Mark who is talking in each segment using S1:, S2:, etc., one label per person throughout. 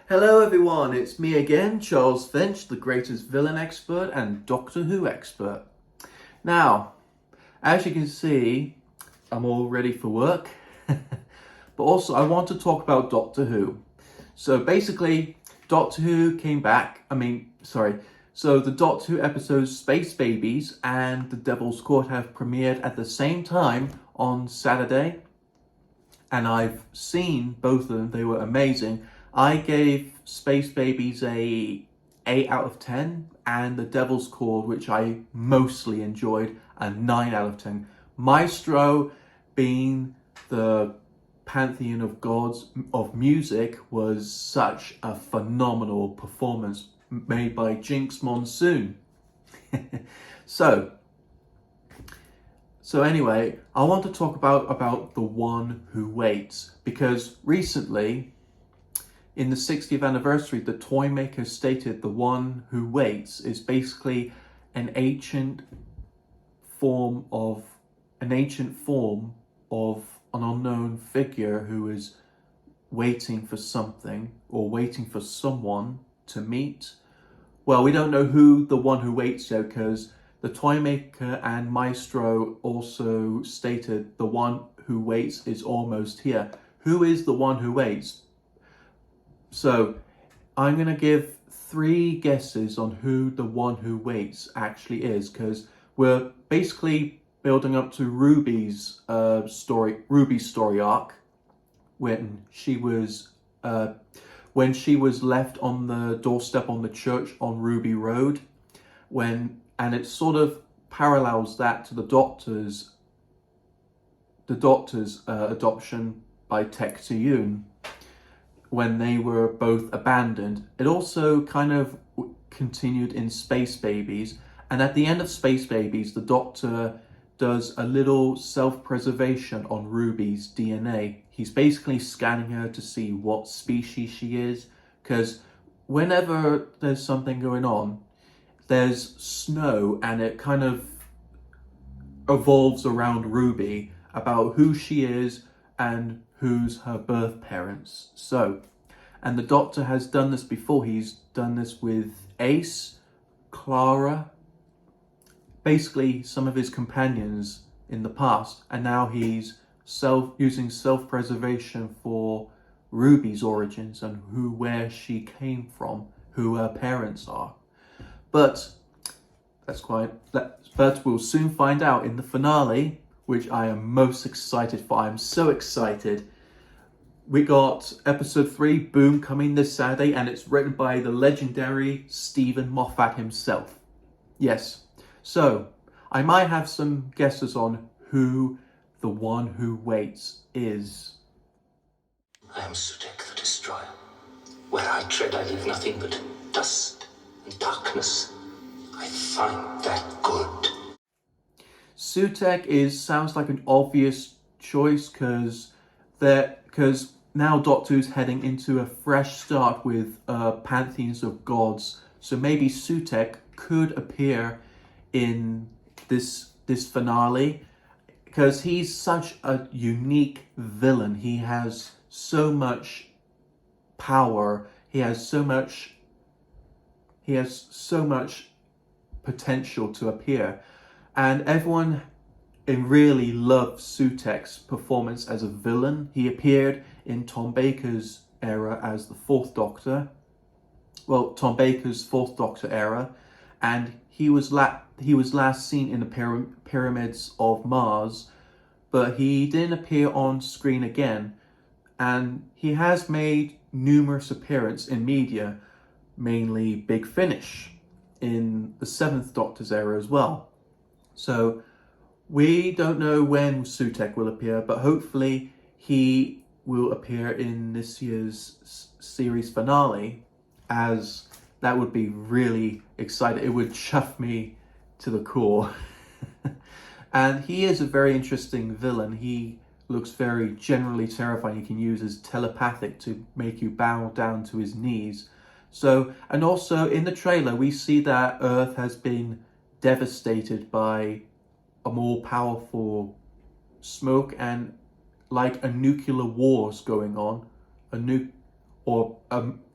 S1: Hello everyone, it's me again, Charles Finch, the greatest villain expert and Doctor Who expert. Now, as you can see, I'm all ready for work, but also I want to talk about Doctor Who. So basically, Doctor Who came back, so the Doctor Who episodes Space Babies and The Devil's Court have premiered at the same time on Saturday, and I've seen both of them, they were amazing. I gave Space Babies a 8 out of 10 and The Devil's Chord, which I mostly enjoyed, a 9 out of 10. Maestro, being the pantheon of gods of music, was such a phenomenal performance made by Jinx Monsoon. So anyway, I want to talk about The One Who Waits, because recently, in the 60th anniversary, the Toymaker stated The One Who Waits is basically an ancient form of an unknown figure who is waiting for something or waiting for someone to meet. Well, we don't know who The One Who Waits yet, because the Toymaker and Maestro also stated The One Who Waits is almost here. Who is The One Who Waits? So I'm going to give 3 guesses on who The One Who Waits actually is, because we're basically building up to Ruby's story arc, when she was left on the doorstep on the church on Ruby Road, and it sort of parallels that to the Doctor's adoption by Tech Tiyun, when they were both abandoned. It also kind of continued in Space Babies, and at the end of Space Babies, the Doctor does a little self-preservation on Ruby's DNA. He's basically scanning her to see what species she is, because whenever there's something going on, there's snow, and it kind of evolves around Ruby about who she is and who's her birth parents. So, and the Doctor has done this before. He's done this with Ace, Clara, basically some of his companions in the past, and now he's using self-preservation for Ruby's origins and where she came from, who her parents are. But we'll soon find out in the finale, which I am most excited for. I'm so excited. We got episode 3, Boom, coming this Saturday, and it's written by the legendary Stephen Moffat himself. Yes. So, I might have some guesses on who The One Who Waits is.
S2: I am Sutekh the Destroyer. Where I tread, I leave nothing but dust and darkness. I find that good.
S1: Sutekh sounds like an obvious choice, because now Doctor Who's heading into a fresh start with pantheons of gods. So maybe Sutekh could appear in this finale, because he's such a unique villain. He has so much power. He has so much potential to appear, and everyone really loved Sutekh's performance as a villain. He appeared in Tom Baker's era as the Fourth Doctor. Well, Tom Baker's Fourth Doctor era, and he was last seen in the Pyramids of Mars, but he didn't appear on screen again. And he has made numerous appearances in media, mainly Big Finish in the Seventh Doctor's era as well. So we don't know when Sutekh will appear, but hopefully he will appear in this year's series finale, as that would be really exciting. It would chuff me to the core. And he is a very interesting villain. He looks very generally terrifying. He can use his telepathic to make you bow down to his knees. So, and also in the trailer, we see that Earth has been devastated by a more powerful smoke, and like a nuclear war's going on, or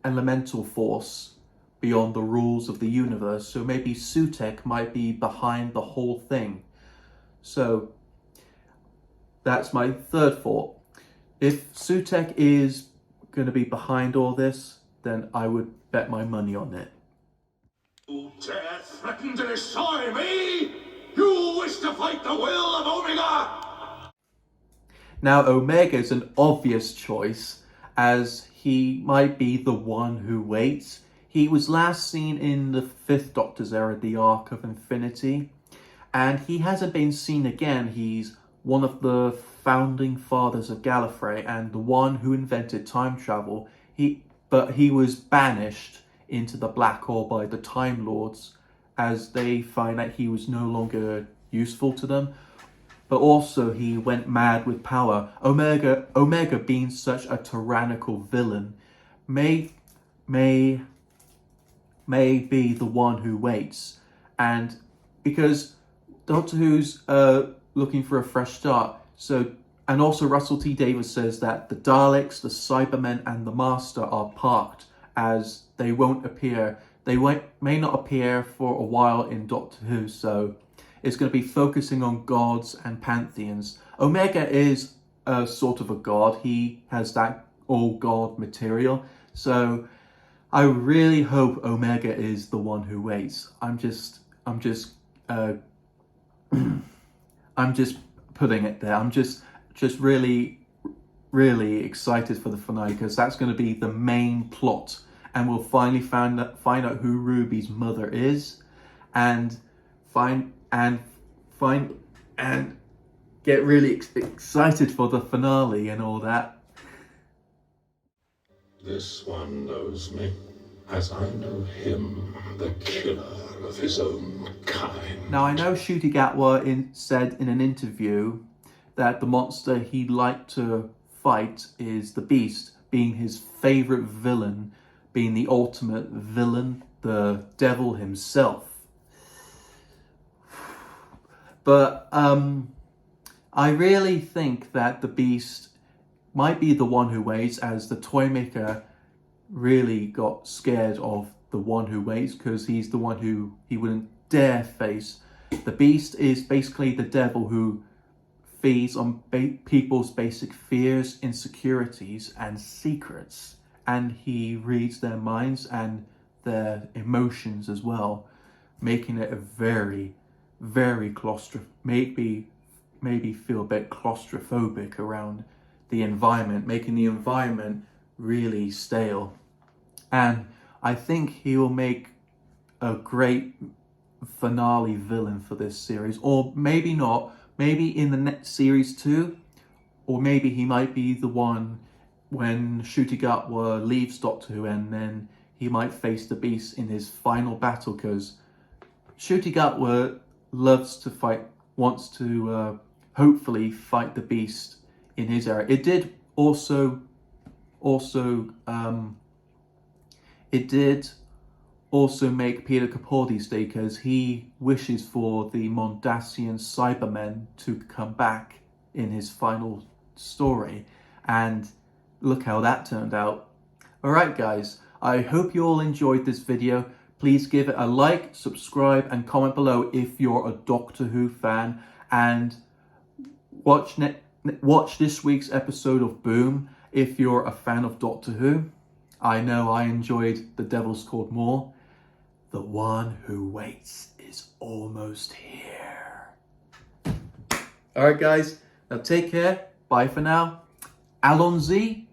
S1: elemental force beyond the rules of the universe. So maybe Sutekh might be behind the whole thing. So that's my third thought. If Sutekh is going to be behind all this, then I would bet my money on it.
S3: You dare threaten to destroy me? You wish to fight the will of Omega?
S1: Now, Omega is an obvious choice, as he might be the one who waits. He was last seen in the Fifth Doctor's era, the Arc of Infinity, and he hasn't been seen again. He's one of the founding fathers of Gallifrey and the one who invented time travel. But he was banished into the black hole by the Time Lords, as they find that he was no longer useful to them. But also he went mad with power. Omega being such a tyrannical villain may be the one who waits. And because Doctor Who's looking for a fresh start, and also Russell T Davies says that the Daleks, the Cybermen and the Master are parked, as they won't appear. They may not appear for a while in Doctor Who, so it's going to be focusing on gods and pantheons. Omega is a sort of a god. He has that all god material. So I really hope Omega is the one who waits. I'm just putting it there. I'm just really excited for the finale, because that's going to be the main plot, and we'll finally find out who Ruby's mother is, and get really excited for the finale and all that.
S3: This one knows me, as I know him, the killer of his own kind.
S1: Now, I know Ncuti Gatwa said in an interview that the monster he'd like to fight is the Beast, being his favourite villain, being the ultimate villain, the devil himself. But I really think that the Beast might be the one who waits, as the Toymaker really got scared of the one who waits, because he's the one who he wouldn't dare face. The Beast is basically the devil who feeds on people's basic fears, insecurities and secrets, and he reads their minds and their emotions as well, making it a very maybe feel a bit claustrophobic around the environment, making the environment really stale. And I think he will make a great finale villain for this series, or maybe not. Maybe in the next series 2, or maybe he might be the one when Ncuti Gatwa leaves Doctor Who, and then he might face the Beast in his final battle, because Ncuti Gatwa loves to fight, wants to hopefully fight the Beast in his era. It did also make Peter Capaldi stay, because he wishes for the Mondasian Cybermen to come back in his final story, and look how that turned out. Alright guys, I hope you all enjoyed this video. Please give it a like, subscribe and comment below if you're a Doctor Who fan, and watch this week's episode of Boom if you're a fan of Doctor Who. I know I enjoyed The Devil's Called more. The one who waits is almost here. Alright guys, now take care. Bye for now. Allons-y.